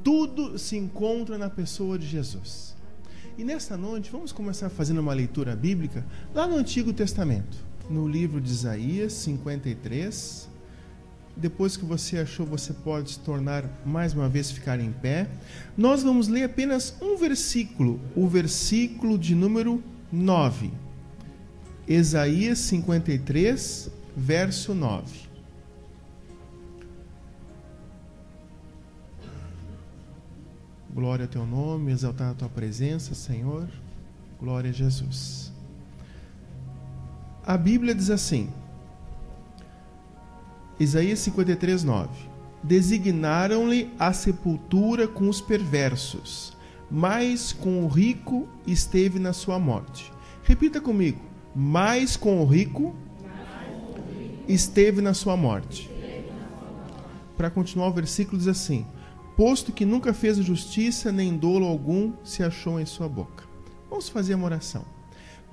tudo se encontra na pessoa de Jesus. E nesta noite vamos começar fazendo uma leitura bíblica lá no Antigo Testamento, no livro de Isaías 53. Depois que você achou, você pode se tornar mais uma vez ficar em pé. Nós vamos ler apenas um versículo, o versículo de número 9. Isaías 53, verso 9. Glória ao teu nome, exaltar a tua presença, Senhor. Glória a Jesus. A Bíblia diz assim, Isaías 53, 9. Designaram-lhe a sepultura com os perversos, mas com o rico esteve na sua morte. Repita comigo. Mas com o rico esteve na sua morte. Para continuar, o versículo diz assim: posto que nunca fez justiça, nem dolo algum se achou em sua boca. Vamos fazer uma oração.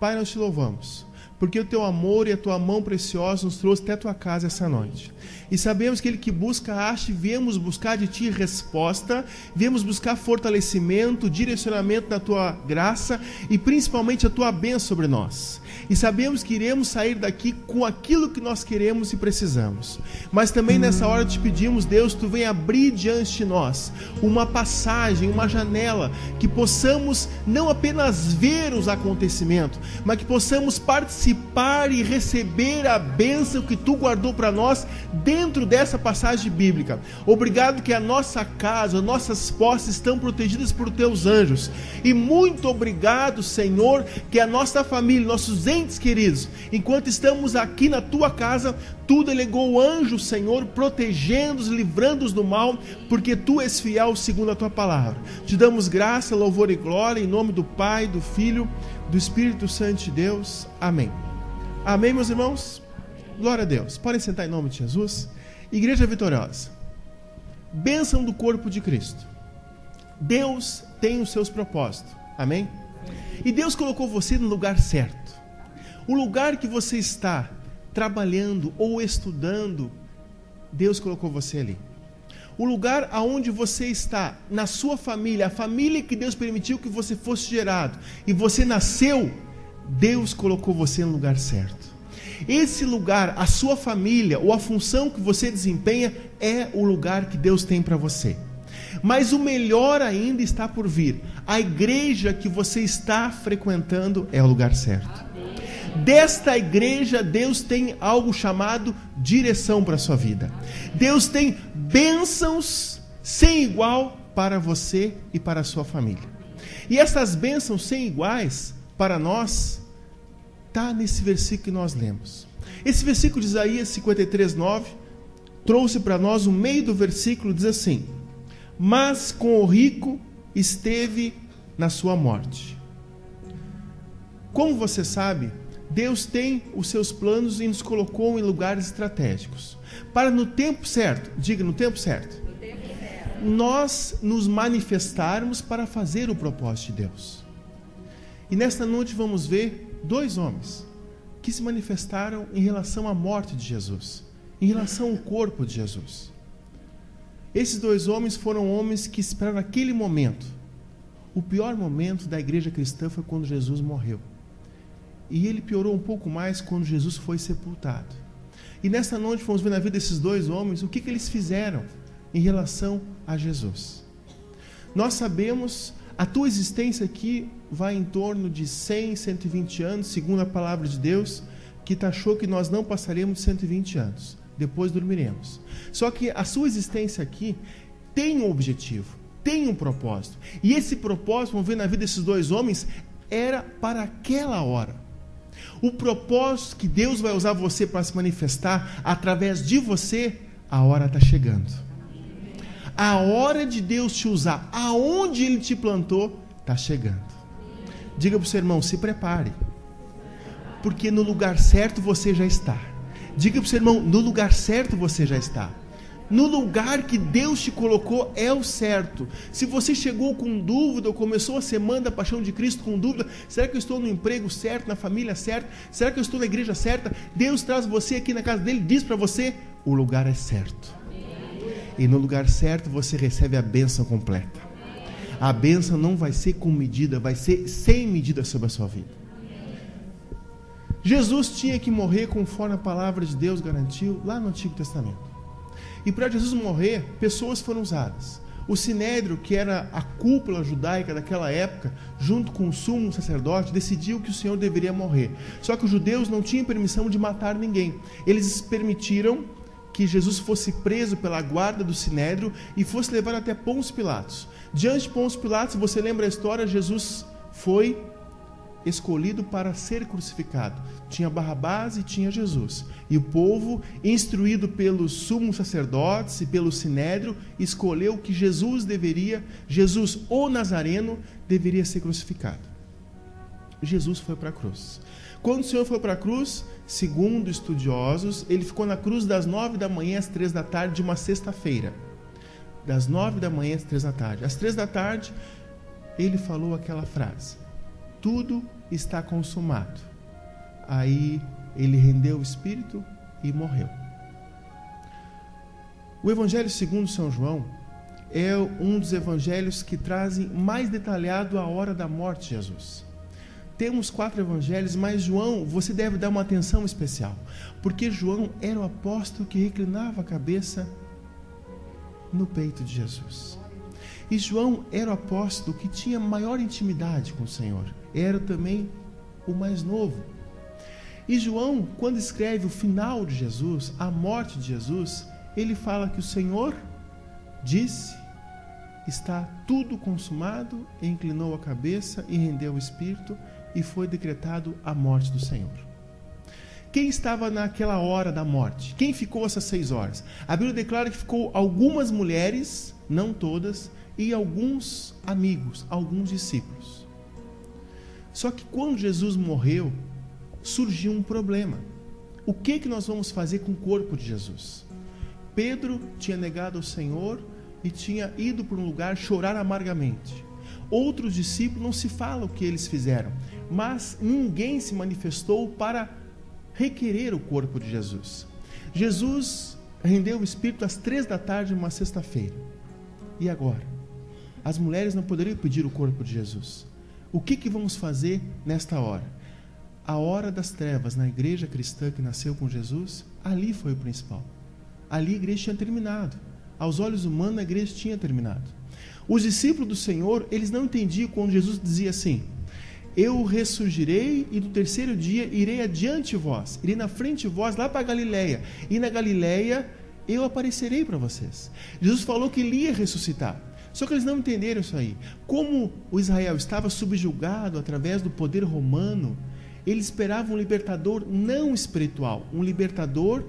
Pai, nós te louvamos, porque o teu amor e a tua mão preciosa nos trouxe até a tua casa essa noite. E sabemos que ele que busca, acha, e viemos buscar de ti resposta, viemos buscar fortalecimento, direcionamento da tua graça e principalmente a tua bênção sobre nós. E sabemos que iremos sair daqui com aquilo que nós queremos e precisamos. Mas também nessa hora te pedimos, Deus, tu vem abrir diante de nós uma passagem, uma janela, que possamos não apenas ver os acontecimentos, mas que possamos participar e receber a bênção que tu guardou para nós dentro dessa passagem bíblica. Obrigado que a nossa casa, as nossas posses estão protegidas por teus anjos. E muito obrigado, Senhor, que a nossa família, nossos entes queridos, enquanto estamos aqui na tua casa, tu delegou o anjo, Senhor, protegendo-os, livrando-os do mal, porque tu és fiel segundo a tua palavra. Te damos graça, louvor e glória, em nome do Pai, do Filho, do Espírito Santo de Deus. Amém. Amém, meus irmãos? Glória a Deus. Podem sentar em nome de Jesus. Igreja vitoriosa. Bênção do corpo de Cristo. Deus tem os seus propósitos. Amém? E Deus colocou você no lugar certo. O lugar que você está trabalhando ou estudando, Deus colocou você ali. O lugar aonde você está, na sua família, a família que Deus permitiu que você fosse gerado, e você nasceu, Deus colocou você no lugar certo. Esse lugar, a sua família, ou a função que você desempenha, é o lugar que Deus tem para você. Mas o melhor ainda está por vir. A igreja que você está frequentando é o lugar certo. Desta igreja, Deus tem algo chamado direção para a sua vida. Deus tem bênçãos sem igual para você e para a sua família. E essas bênçãos sem iguais para nós, está nesse versículo que nós lemos. Esse versículo de Isaías 53, 9, trouxe para nós o meio do versículo, diz assim: mas com o rico esteve na sua morte. Como você sabe, Deus tem os seus planos e nos colocou em lugares estratégicos. Para no tempo certo, diga no tempo certo, nós nos manifestarmos para fazer o propósito de Deus. E nesta noite vamos ver dois homens que se manifestaram em relação à morte de Jesus, em relação ao corpo de Jesus. Esses dois homens foram homens que esperaram aquele momento. O pior momento da igreja cristã foi quando Jesus morreu. E ele piorou um pouco mais quando Jesus foi sepultado. E nesta noite vamos ver na vida desses dois homens o que eles fizeram em relação a Jesus. Nós sabemos, a tua existência aqui vai em torno de 100, 120 anos, segundo a palavra de Deus, que taxou que nós não passaremos de 120 anos. Depois dormiremos. Só que a sua existência aqui tem um objetivo, tem um propósito. E esse propósito, vamos ver na vida desses dois homens, era para aquela hora. O propósito que Deus vai usar você para se manifestar através de você, a hora está chegando. A hora de Deus te usar, aonde Ele te plantou, está chegando. Diga para o seu irmão, se prepare, porque no lugar certo você já está. Diga para o seu irmão, no lugar certo você já está. No lugar que Deus te colocou é o certo. Se você chegou com dúvida ou começou a semana da paixão de Cristo com dúvida, será que eu estou no emprego certo, na família certa? Será que eu estou na igreja certa? Deus traz você aqui na casa dele, diz para você, o lugar é certo. E no lugar certo você recebe a bênção completa. A bênção não vai ser com medida, vai ser sem medida sobre a sua vida. Jesus tinha que morrer conforme a palavra de Deus garantiu lá no Antigo Testamento. E para Jesus morrer, pessoas foram usadas. O Sinédrio, que era a cúpula judaica daquela época, junto com o sumo sacerdote, decidiu que o Senhor deveria morrer. Só que os judeus não tinham permissão de matar ninguém. Eles permitiram que Jesus fosse preso pela guarda do Sinédrio e fosse levado até Pôncio Pilatos. Diante de Pôncio Pilatos, você lembra a história, Jesus foi escolhido para ser crucificado. Tinha Barrabás e tinha Jesus. E o povo, instruído pelos sumos sacerdotes e pelo Sinédrio, escolheu que Jesus, o Nazareno, deveria ser crucificado. Jesus foi para a cruz. Quando o Senhor foi para a cruz, segundo estudiosos, ele ficou na cruz das 9 da manhã às 3 da tarde de uma sexta-feira. Das 9 da manhã às 3 da tarde. Às 3 da tarde, ele falou aquela frase: tudo está consumado. Aí ele rendeu o espírito e morreu. O Evangelho segundo São João é um dos evangelhos que trazem mais detalhado a hora da morte de Jesus. Temos 4 evangelhos, mas João, você deve dar uma atenção especial, porque João era o apóstolo que reclinava a cabeça no peito de Jesus. E João era o apóstolo que tinha maior intimidade com o Senhor. Era também o mais novo. E João, quando escreve o final de Jesus, a morte de Jesus, ele fala que o Senhor disse: está tudo consumado, inclinou a cabeça e rendeu o espírito, e foi decretado a morte do Senhor. Quem estava naquela hora da morte? Quem ficou essas 6 horas? A Bíblia declara que ficou algumas mulheres, não todas, e alguns amigos, alguns discípulos. Só que quando Jesus morreu, surgiu um problema. O que nós vamos fazer com o corpo de Jesus? Pedro tinha negado ao Senhor e tinha ido para um lugar chorar amargamente. Outros discípulos, não se fala o que eles fizeram, mas ninguém se manifestou para requerer o corpo de Jesus. Jesus rendeu o espírito às 3 da tarde de uma sexta-feira. E agora? As mulheres não poderiam pedir o corpo de Jesus. O que vamos fazer nesta hora? A hora das trevas na igreja cristã que nasceu com Jesus, ali foi o principal. Ali a igreja tinha terminado. Aos olhos humanos a igreja tinha terminado. Os discípulos do Senhor, eles não entendiam quando Jesus dizia assim: eu ressurgirei e no terceiro dia irei adiante de vós, irei na frente de vós lá para a Galileia, e na Galileia eu aparecerei para vocês. Jesus falou que ele ia ressuscitar. Só que eles não entenderam isso aí. Como o Israel estava subjugado através do poder romano, eles esperavam um libertador não espiritual, um libertador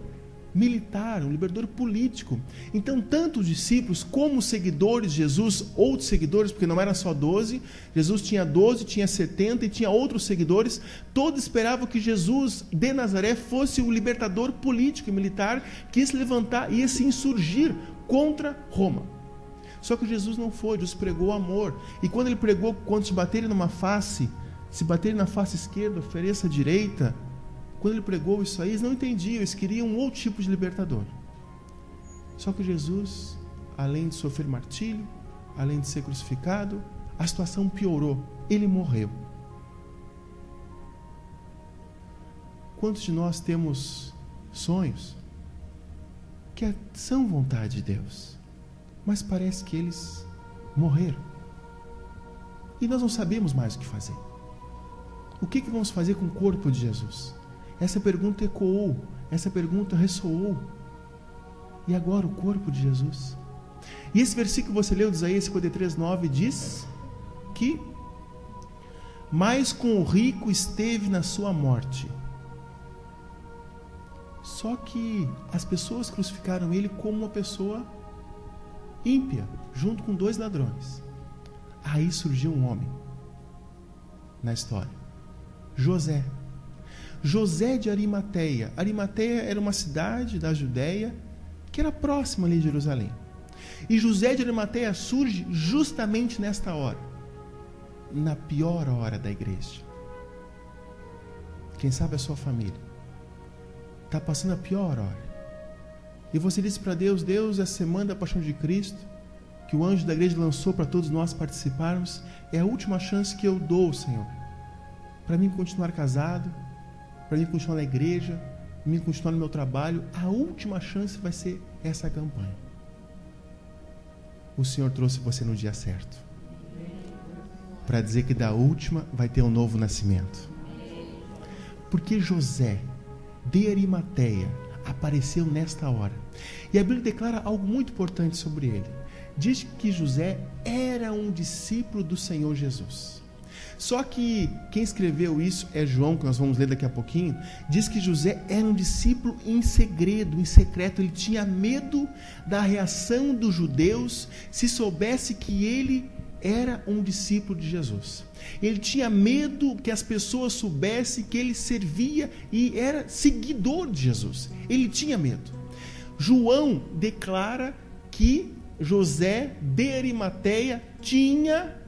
militar, um libertador político. Então, tanto os discípulos como os seguidores de Jesus, outros seguidores, porque não eram só 12, Jesus tinha 12, tinha 70 e tinha outros seguidores, todos esperavam que Jesus de Nazaré fosse o libertador político e militar que ia se levantar, ia se insurgir contra Roma. Só que Jesus não foi, Jesus pregou amor. E quando ele pregou, quando te baterem numa face, se baterem na face esquerda, ofereça a direita. Quando ele pregou isso aí, eles não entendiam, eles queriam um outro tipo de libertador. Só que Jesus, além de sofrer martírio, além de ser crucificado, a situação piorou. Ele morreu. Quantos de nós temos sonhos que são vontade de Deus, mas parece que eles morreram? E nós não sabemos mais o que fazer. O que vamos fazer com o corpo de Jesus? Essa pergunta ecoou, essa pergunta ressoou. E agora o corpo de Jesus? E esse versículo que você leu de Isaías 53:9 diz que mas com o rico esteve na sua morte. Só que as pessoas crucificaram ele como uma pessoa ímpia, junto com 2 ladrões. Aí surgiu um homem na história, José de Arimateia. Arimateia era uma cidade da Judéia que era próxima ali de Jerusalém. E José de Arimateia surge justamente nesta hora, na pior hora da igreja. Quem sabe a sua família está passando a pior hora. e você disse para Deus: Deus, a semana da Paixão de Cristo, que o anjo da igreja lançou para todos nós participarmos, é a última chance que eu dou, Senhor, para mim continuar casado, para mim continuar na igreja, para mim continuar no meu trabalho. A última chance vai ser essa campanha. O Senhor trouxe você no dia certo, para dizer que da última vai ter um novo nascimento. Porque José de Arimateia apareceu nesta hora. E a Bíblia declara algo muito importante sobre ele. Diz que José era um discípulo do Senhor Jesus. Só que quem escreveu isso é João, que nós vamos ler daqui a pouquinho. Diz que José era um discípulo em segredo, em secreto. Ele tinha medo da reação dos judeus se soubesse que ele era um discípulo de Jesus. Ele tinha medo que as pessoas soubessem que ele servia e era seguidor de Jesus. Ele tinha medo. João declara que José de Arimateia tinha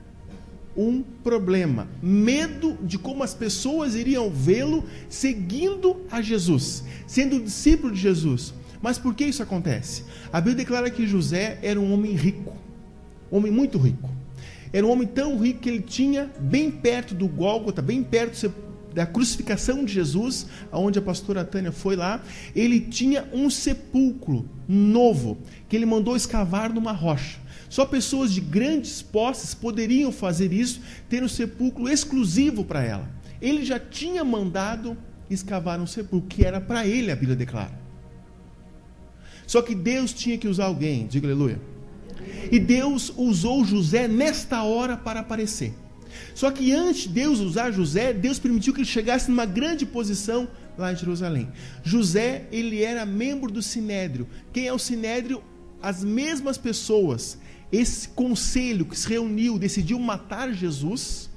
um problema, medo de como as pessoas iriam vê-lo seguindo a Jesus, sendo discípulo de Jesus. Mas por que isso acontece? A Bíblia declara que José era um homem rico, um homem muito rico. Era um homem tão rico que ele tinha, bem perto do Gólgota, bem perto da crucificação de Jesus, onde a pastora Tânia foi lá, ele tinha um sepulcro novo, que ele mandou escavar numa rocha. Só pessoas de grandes posses poderiam fazer isso, ter um sepulcro exclusivo para ela. Ele já tinha mandado escavar um sepulcro, que era para ele, a Bíblia declara. Só que Deus tinha que usar alguém, diga aleluia. E Deus usou José nesta hora para aparecer. Só que antes de Deus usar José, Deus permitiu que ele chegasse numa grande posição lá em Jerusalém. José, ele era membro do Sinédrio. Quem é o Sinédrio? As mesmas pessoas. Esse conselho que se reuniu, decidiu matar Jesus.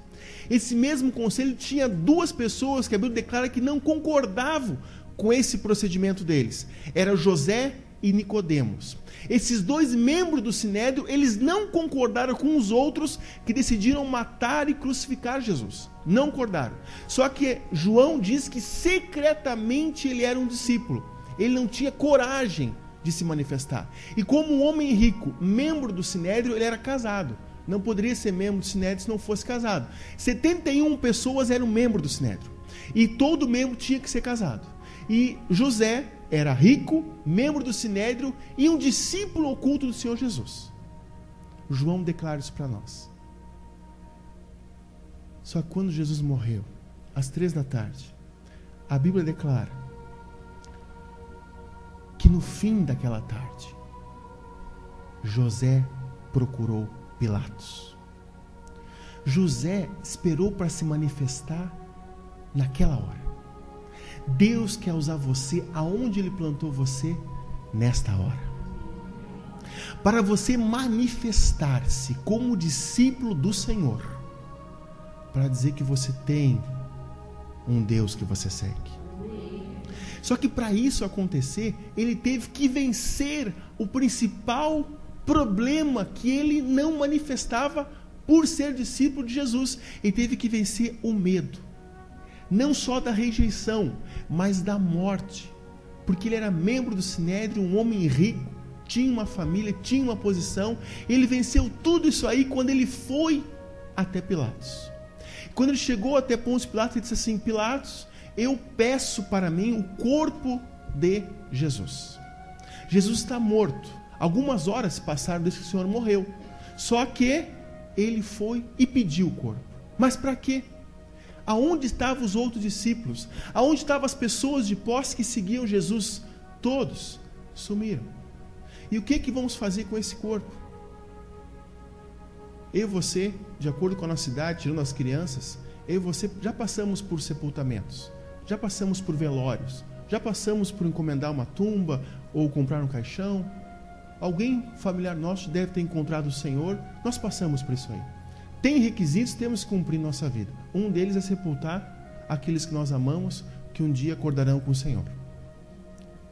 Esse mesmo conselho tinha duas pessoas que a Bíblia declara que não concordavam com esse procedimento deles. Era José e Nicodemos. Esses dois membros do Sinédrio, eles não concordaram com os outros que decidiram matar e crucificar Jesus. Não concordaram. Só que João diz que secretamente ele era um discípulo. Ele não tinha coragem de se manifestar. E como um homem rico, membro do Sinédrio, ele era casado. Não poderia ser membro do Sinédrio se não fosse casado. 71 pessoas eram membros do Sinédrio. E todo membro tinha que ser casado. E José era rico, membro do Sinédrio e um discípulo oculto do Senhor Jesus. João declara isso para nós. Só que quando Jesus morreu, às 15h, a Bíblia declara que no fim daquela tarde, José procurou Pilatos. José esperou para se manifestar naquela hora. Deus quer usar você aonde Ele plantou você nesta hora, para você manifestar-se como discípulo do Senhor, para dizer que você tem um Deus que você segue. Só que para isso acontecer, ele teve que vencer o principal problema que ele não manifestava por ser discípulo de Jesus. Ele teve que vencer o medo, não só da rejeição, mas da morte, porque ele era membro do Sinédrio, um homem rico, tinha uma família, tinha uma posição. Ele venceu tudo isso aí quando ele foi até Pilatos. Quando ele chegou até Pôncio Pilatos, ele disse assim: Pilatos, eu peço para mim o corpo de Jesus. Jesus está morto. Algumas horas se passaram desde que o Senhor morreu. Só que ele foi e pediu o corpo. Mas para quê? Aonde estavam os outros discípulos? Aonde estavam as pessoas de posse que seguiam Jesus? Todos sumiram. E o que vamos fazer com esse corpo? Eu e você, de acordo com a nossa idade, tirando as crianças, eu e você já passamos por sepultamentos, já passamos por velórios, já passamos por encomendar uma tumba ou comprar um caixão. Alguém familiar nosso deve ter encontrado o Senhor. Nós passamos por isso aí. Tem requisitos, temos que cumprir em nossa vida. Um deles é sepultar aqueles que nós amamos, que um dia acordarão com o Senhor.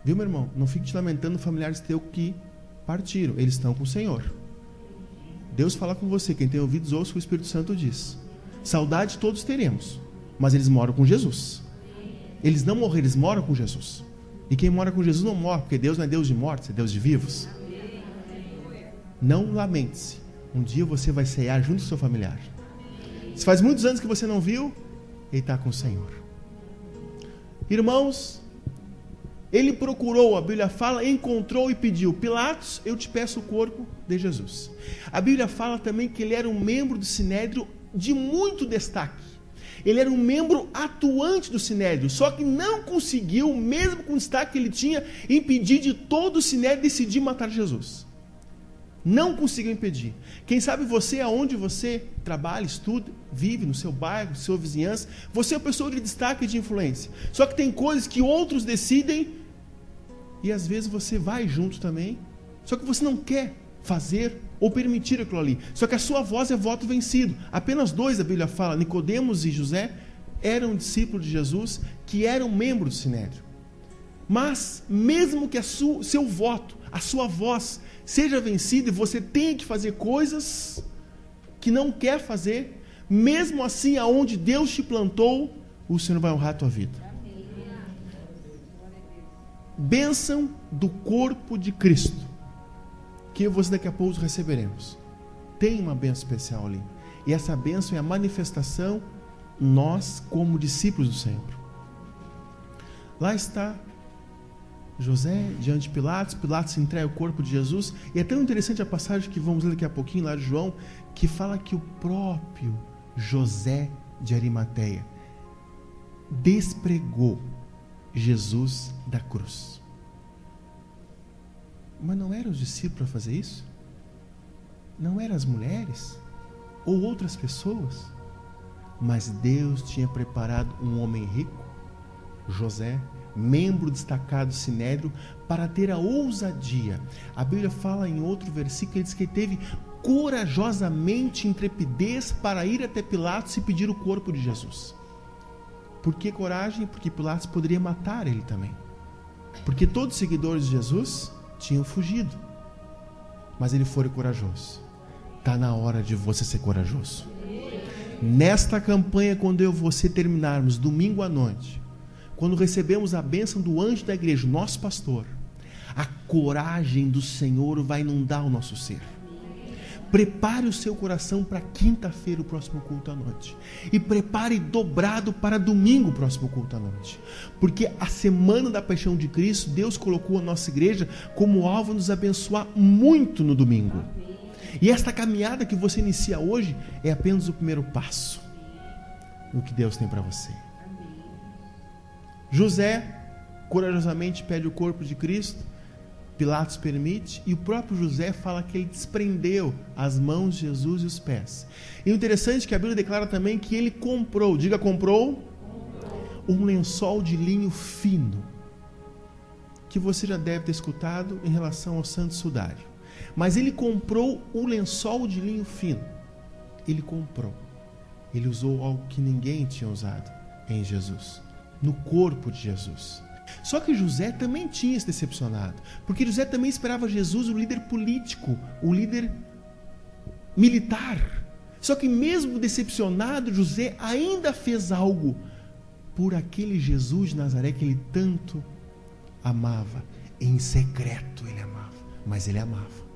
Viu, meu irmão? Não fique te lamentando familiares teus que partiram. Eles estão com o Senhor. Deus fala com você. Quem tem ouvidos, ouça o que o Espírito Santo diz. Saudade todos teremos, mas eles moram com Jesus. Eles não morreram, eles moram com Jesus. E quem mora com Jesus não morre, porque Deus não é Deus de mortos, é Deus de vivos. Não lamente-se. Um dia você vai ceiar junto com o seu familiar. Se faz muitos anos que você não viu, ele está com o Senhor. Irmãos, ele procurou, a Bíblia fala, encontrou e pediu: Pilatos, eu te peço o corpo de Jesus. A Bíblia fala também que ele era um membro do Sinédrio de muito destaque. Ele era um membro atuante do Sinédrio, só que não conseguiu, mesmo com o destaque que ele tinha, impedir de todo o Sinédrio decidir matar Jesus. Não conseguiu impedir. Quem sabe você, aonde você trabalha, estuda, vive, no seu bairro, na sua vizinhança, você é uma pessoa de destaque e de influência. Só que tem coisas que outros decidem e às vezes você vai junto também, só que você não quer fazer ou permitir aquilo ali. Só que a sua voz é voto vencido. Apenas dois, a Bíblia fala, Nicodemos e José, eram discípulos de Jesus, que eram membros do Sinédrio. Mas, mesmo que seu voto, a sua voz seja vencida e você tenha que fazer coisas que não quer fazer, mesmo assim, aonde Deus te plantou, o Senhor vai honrar a tua vida. Bênção do corpo de Cristo, que eu e você daqui a pouco receberemos. Tem uma bênção especial ali. E essa bênção é a manifestação, nós como discípulos do Senhor. Lá está José diante de Pilatos. Pilatos entrega o corpo de Jesus. E é tão interessante a passagem que vamos ler daqui a pouquinho, lá de João, que fala que o próprio José de Arimateia despregou Jesus da cruz. Mas não eram os discípulos a fazer isso? Não eram as mulheres? Ou outras pessoas? Mas Deus tinha preparado um homem rico, José, membro destacado do Sinédrio, para ter a ousadia. A Bíblia fala em outro versículo, ele diz que ele teve corajosamente intrepidez para ir até Pilatos e pedir o corpo de Jesus. Por que coragem? Porque Pilatos poderia matar ele também. Porque todos os seguidores de Jesus tinham fugido. Mas ele foi corajoso. Está na hora de você ser corajoso. Nesta campanha, quando eu e você terminarmos, domingo à noite, quando recebemos a bênção do anjo da igreja, nosso pastor, a coragem do Senhor vai inundar o nosso ser. Prepare o seu coração para quinta-feira, o próximo culto à noite. E prepare dobrado para domingo, o próximo culto à noite. Porque a semana da paixão de Cristo, Deus colocou a nossa igreja como alvo nos abençoar muito no domingo. E esta caminhada que você inicia hoje é apenas o primeiro passo no que Deus tem para você. José corajosamente pede o corpo de Cristo. Pilatos permite, e o próprio José fala que ele desprendeu as mãos de Jesus e os pés. E o interessante é que a Bíblia declara também que ele comprou, diga comprou, um lençol de linho fino, que você já deve ter escutado em relação ao Santo Sudário. Mas ele comprou o lençol de linho fino. Ele comprou. Ele usou algo que ninguém tinha usado em Jesus, no corpo de Jesus. Só que José também tinha se decepcionado, porque José também esperava Jesus, o líder político, o líder militar. Só que mesmo decepcionado, José ainda fez algo por aquele Jesus de Nazaré que ele tanto amava. Em secreto ele amava, mas ele amava.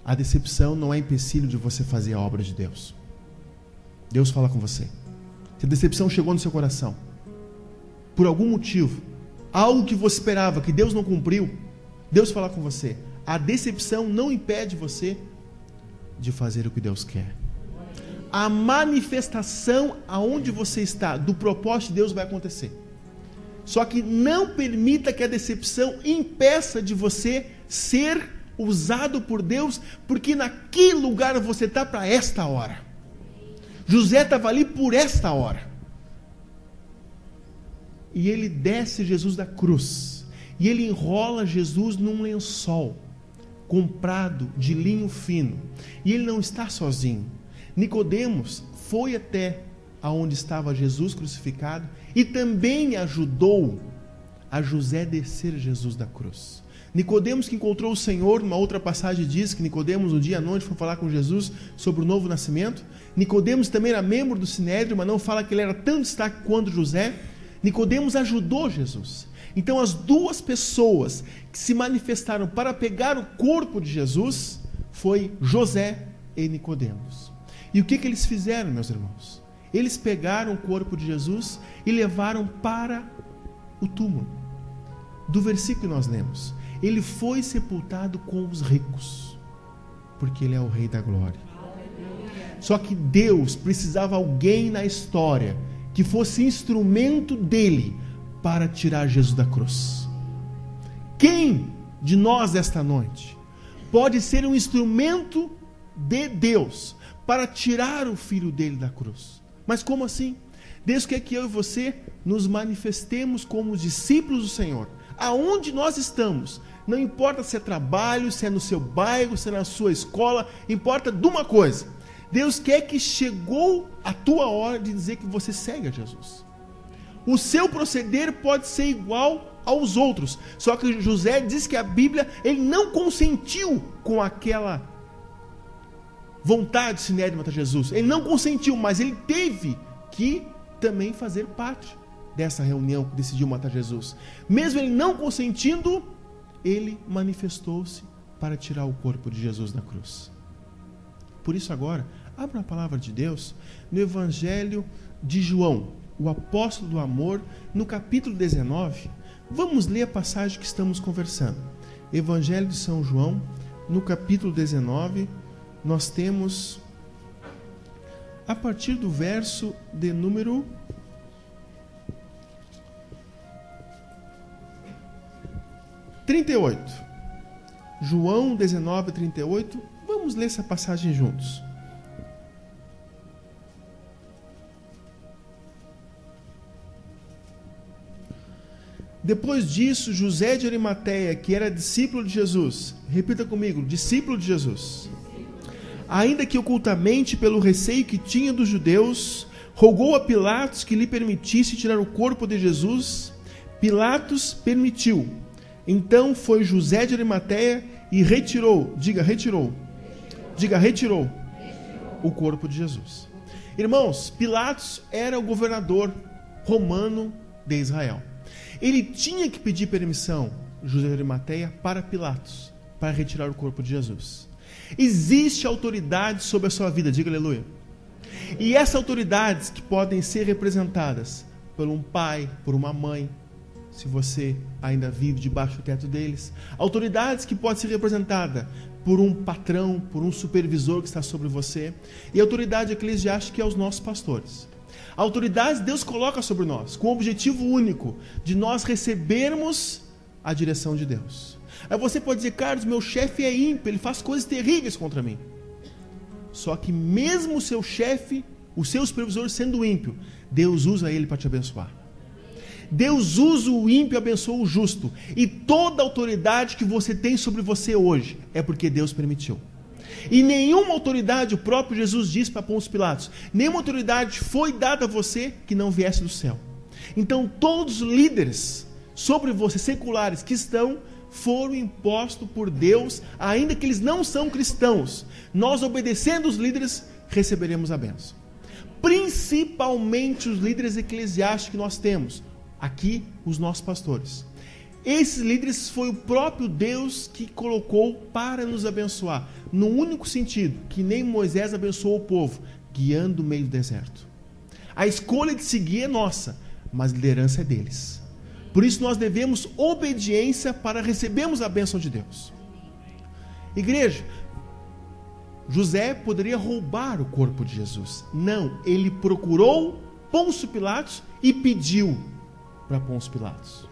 A decepção não é empecilho de você fazer a obra de Deus. Deus fala com você. Se a decepção chegou no seu coração, por algum motivo, algo que você esperava que Deus não cumpriu, Deus fala com você. A decepção não impede você de fazer o que Deus quer. A manifestação aonde você está do propósito de Deus vai acontecer. Só que não permita que a decepção impeça de você ser usado por Deus, porque naquele lugar você está para esta hora. José estava ali por esta hora. E ele desce Jesus da cruz, e ele enrola Jesus num lençol comprado de linho fino, e ele não está sozinho. Nicodemos foi até aonde estava Jesus crucificado e também ajudou a José descer Jesus da cruz. Nicodemos, que encontrou o Senhor, numa outra passagem diz que Nicodemos um dia à noite foi falar com Jesus sobre o novo nascimento. Nicodemos também era membro do Sinédrio, mas não fala que ele era tão destaque quanto José. Nicodemos ajudou Jesus. Então as duas pessoas que se manifestaram para pegar o corpo de Jesus foi José e Nicodemos. E o que eles fizeram, meus irmãos? Eles pegaram o corpo de Jesus e levaram para o túmulo. Do versículo que nós lemos, ele foi sepultado com os ricos, porque ele é o Rei da Glória. Só que Deus precisava de alguém na história que fosse instrumento dele para tirar Jesus da cruz. Quem de nós esta noite pode ser um instrumento de Deus para tirar o filho dele da cruz? Mas como assim? Deus quer que eu e você nos manifestemos como discípulos do Senhor. Aonde nós estamos, não importa se é trabalho, se é no seu bairro, se é na sua escola, importa de uma coisa: Deus quer que chegou a tua hora de dizer que você segue a Jesus. O seu proceder pode ser igual aos outros, só que José diz que a Bíblia, ele não consentiu com aquela vontade sinédria de matar Jesus. Ele não consentiu, mas ele teve que também fazer parte dessa reunião que decidiu matar Jesus. Mesmo ele não consentindo, ele manifestou-se para tirar o corpo de Jesus da cruz. Por isso agora, abra a palavra de Deus no Evangelho de João, o apóstolo do amor, no capítulo 19. Vamos ler a passagem que estamos conversando. Evangelho de São João, no capítulo 19, nós temos a partir do verso de número 38. João 19, 38. Vamos ler essa passagem juntos. Depois disso, José de Arimateia, que era discípulo de Jesus, repita comigo, discípulo de Jesus, ainda que ocultamente pelo receio que tinha dos judeus, rogou a Pilatos que lhe permitisse tirar o corpo de Jesus. Pilatos permitiu. Então foi José de Arimateia e retirou o corpo de Jesus. Irmãos, Pilatos era o governador romano de Israel. Ele tinha que pedir permissão, José de Arimateia, para Pilatos, para retirar o corpo de Jesus. Existe autoridade sobre a sua vida, diga aleluia. E essas autoridades que podem ser representadas por um pai, por uma mãe, se você ainda vive debaixo do teto deles. Autoridades que podem ser representadas por um patrão, por um supervisor que está sobre você. E a autoridade eclesiástica é os nossos pastores. A autoridade Deus coloca sobre nós, com o objetivo único de nós recebermos a direção de Deus. Aí você pode dizer: Carlos, meu chefe é ímpio, ele faz coisas terríveis contra mim. Só que mesmo o seu chefe, o seu supervisor sendo ímpio, Deus usa ele para te abençoar. Deus usa o ímpio e abençoa o justo. E toda autoridade que você tem sobre você hoje é porque Deus permitiu. E nenhuma autoridade, o próprio Jesus disse para Pôncio Pilatos, nenhuma autoridade foi dada a você que não viesse do céu. Então todos os líderes sobre você, seculares, que foram impostos por Deus, ainda que eles não são cristãos. Nós, obedecendo os líderes, receberemos a bênção. Principalmente os líderes eclesiásticos que nós temos aqui, os nossos pastores. Esses líderes foi o próprio Deus que colocou para nos abençoar, no único sentido que nem Moisés abençoou o povo, guiando no meio do deserto. A escolha de seguir é nossa, mas a liderança é deles. Por isso nós devemos obediência para recebermos a bênção de Deus. Igreja, José poderia roubar o corpo de Jesus. Não, ele procurou Pôncio Pilatos e pediu para Pôncio Pilatos.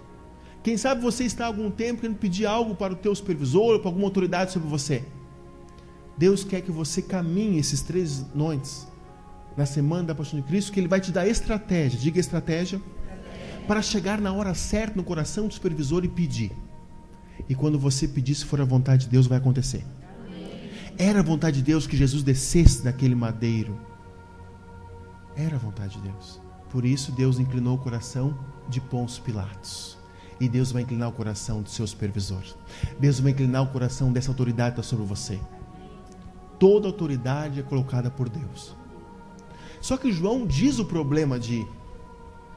Quem sabe você está há algum tempo querendo pedir algo para o teu supervisor ou para alguma autoridade sobre você. Deus quer que você caminhe esses 3 noites na semana da Paixão de Cristo, que Ele vai te dar estratégia, diga estratégia, para chegar na hora certa no coração do supervisor e pedir. E quando você pedir, se for a vontade de Deus, vai acontecer. Era a vontade de Deus que Jesus descesse daquele madeiro. Era a vontade de Deus. Por isso Deus inclinou o coração de Pôncio Pilatos. E Deus vai inclinar o coração do seu supervisor. Deus vai inclinar o coração dessa autoridade que está sobre você. Toda autoridade é colocada por Deus. Só que João diz o problema de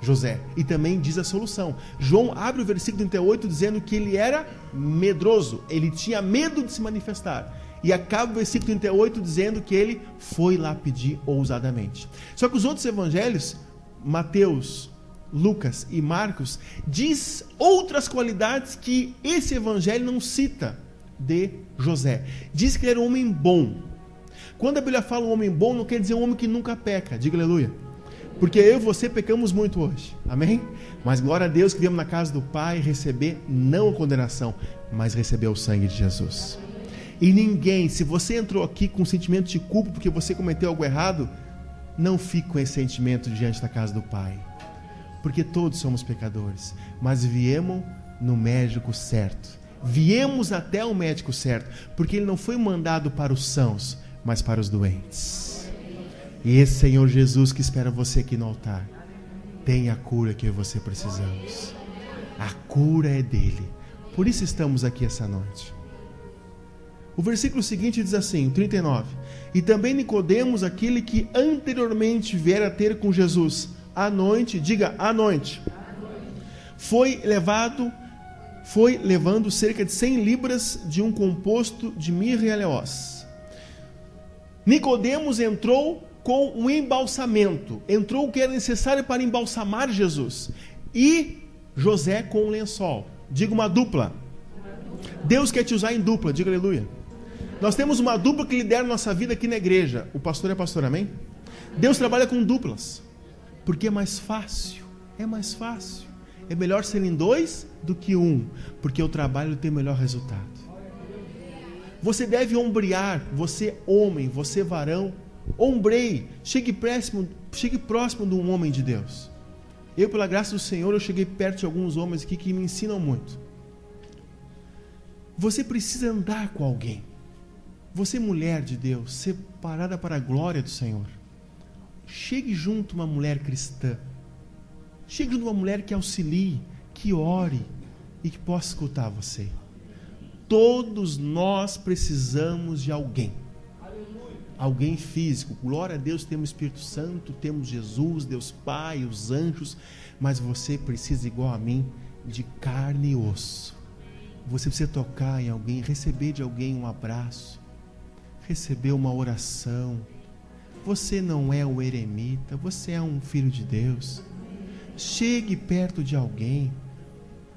José. E também diz a solução. João abre o versículo 38 dizendo que ele era medroso, ele tinha medo de se manifestar. E acaba o versículo 38 dizendo que ele foi lá pedir ousadamente. Só que os outros evangelhos, Mateus, Lucas e Marcos, diz outras qualidades que esse evangelho não cita de José. Diz que ele era um homem bom. Quando a Bíblia fala um homem bom, não quer dizer um homem que nunca peca. Diga aleluia. Porque eu e você pecamos muito hoje. Amém? Mas glória a Deus que viemos na casa do Pai receber não a condenação, mas receber o sangue de Jesus. E ninguém, se você entrou aqui com sentimento de culpa porque você cometeu algo errado, não fique com esse sentimento diante da casa do Pai. Porque todos somos pecadores, mas viemos no médico certo. Viemos até o médico certo, porque ele não foi mandado para os sãos, mas para os doentes. E esse Senhor Jesus que espera você aqui no altar, tem a cura que eu e você precisamos. A cura é dele. Por isso estamos aqui essa noite. O versículo seguinte diz assim, o 39. E também Nicodemos, aquele que anteriormente viera ter com Jesus à noite, diga à noite, foi levando cerca de 100 libras de um composto de mirra e aleós. Nicodemos entrou com um embalsamento, entrou o que era necessário para embalsamar Jesus. E José com um lençol. Diga uma dupla. Deus quer te usar em dupla, diga aleluia. Nós temos uma dupla que lidera nossa vida aqui na igreja. O pastor é pastor, amém? Deus trabalha com duplas, porque é mais fácil. É mais fácil. É melhor serem dois do que um, porque o trabalho tem o melhor resultado. Você deve ombrear, você homem, você varão, ombreie, chegue próximo de um homem de Deus. Eu, pela graça do Senhor, eu cheguei perto de alguns homens aqui que me ensinam muito. Você precisa andar com alguém. Você, mulher de Deus, separada para a glória do Senhor, chegue junto a uma mulher cristã. Chegue junto a uma mulher que auxilie, que ore e que possa escutar você. Todos nós precisamos de alguém. Alguém físico. Glória a Deus, temos o Espírito Santo, temos Jesus, Deus Pai, os anjos, mas você precisa, igual a mim, de carne e osso. Você precisa tocar em alguém, receber de alguém um abraço, receber uma oração. Você não é um eremita, você é um filho de Deus. Chegue perto de alguém,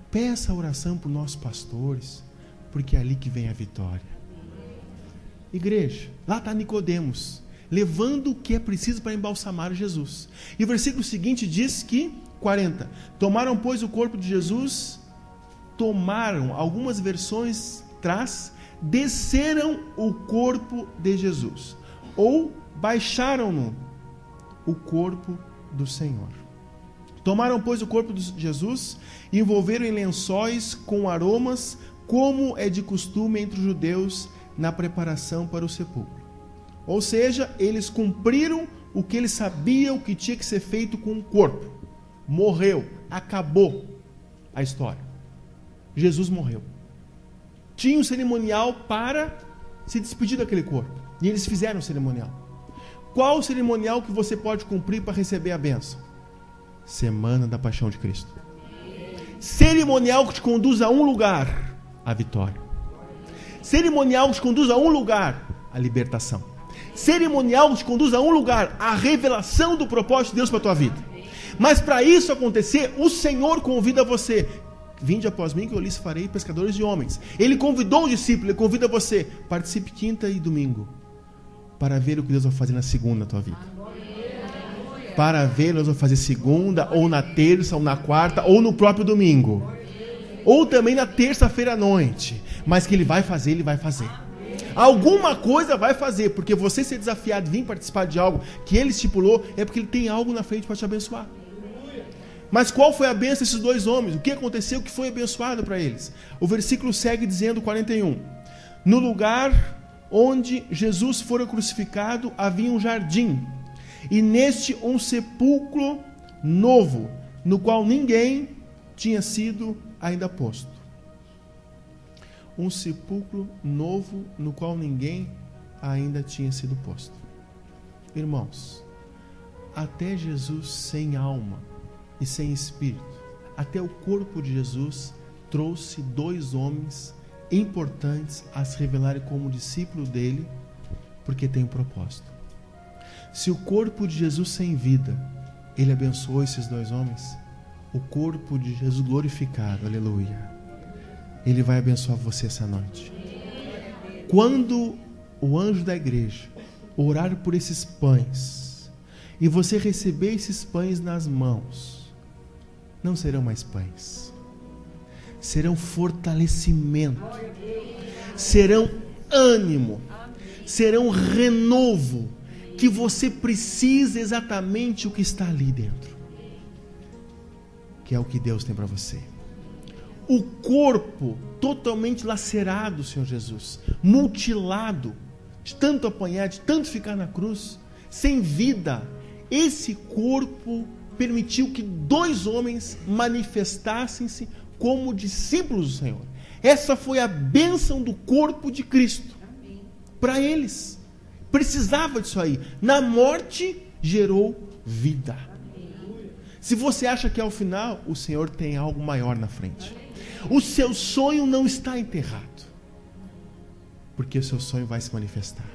peça a oração para os nossos pastores, porque é ali que vem a vitória. Igreja, lá está Nicodemos, levando o que é preciso para embalsamar Jesus. E o versículo seguinte diz que, 40, tomaram, pois, o corpo de Jesus, algumas versões traz, desceram o corpo de Jesus, ou baixaram-no, o corpo do Senhor. Tomaram, pois, o corpo de Jesus e envolveram em lençóis com aromas, como é de costume entre os judeus na preparação para o sepulcro. Ou seja, eles cumpriram o que eles sabiam que tinha que ser feito com o corpo. Morreu, acabou a história. Jesus morreu. Tinha um cerimonial para se despedir daquele corpo. E eles fizeram o cerimonial. Qual o cerimonial que você pode cumprir para receber a bênção? Semana da Paixão de Cristo. Cerimonial que te conduz a um lugar, a vitória. Cerimonial que te conduz a um lugar, a libertação. Cerimonial que te conduz a um lugar, a revelação do propósito de Deus para a tua vida. Mas para isso acontecer, o Senhor convida você. Vinde após mim que eu lhes farei pescadores de homens. Ele convidou o discípulo, ele convida você. Participe quinta e domingo, para ver o que Deus vai fazer na segunda na tua vida. Para ver, Deus vai fazer segunda, ou na terça, ou na quarta, ou no próprio domingo. Ou também na terça-feira à noite. Mas que Ele vai fazer, Ele vai fazer. Alguma coisa vai fazer, porque você ser desafiado e vir participar de algo que Ele estipulou, é porque Ele tem algo na frente para te abençoar. Mas qual foi a bênção desses dois homens? O que aconteceu que foi abençoado para eles? O versículo segue dizendo, 41. No lugar onde Jesus fora crucificado, havia um jardim. E neste um sepulcro novo, no qual ninguém tinha sido ainda posto. Um sepulcro novo, no qual ninguém ainda tinha sido posto. Irmãos, até Jesus sem alma e sem espírito. Até o corpo de Jesus trouxe 2 homens importantes a se revelarem como discípulo dele, porque tem um propósito. Se o corpo de Jesus sem vida, ele abençoou esses 2 homens, o corpo de Jesus glorificado, aleluia, ele vai abençoar você essa noite. Quando o anjo da igreja orar por esses pães e você receber esses pães nas mãos, não serão mais pães, serão fortalecimento, serão ânimo, serão renovo, que você precisa exatamente o que está ali dentro, que é o que Deus tem para você. O corpo totalmente lacerado, Senhor Jesus, mutilado, de tanto apanhar, de tanto ficar na cruz, sem vida, esse corpo permitiu que 2 homens manifestassem-se como discípulos do Senhor. Essa foi a bênção do corpo de Cristo para eles. Precisava disso aí. Na morte gerou vida. Se você acha que é o final, o Senhor tem algo maior na frente. O seu sonho não está enterrado, porque o seu sonho vai se manifestar.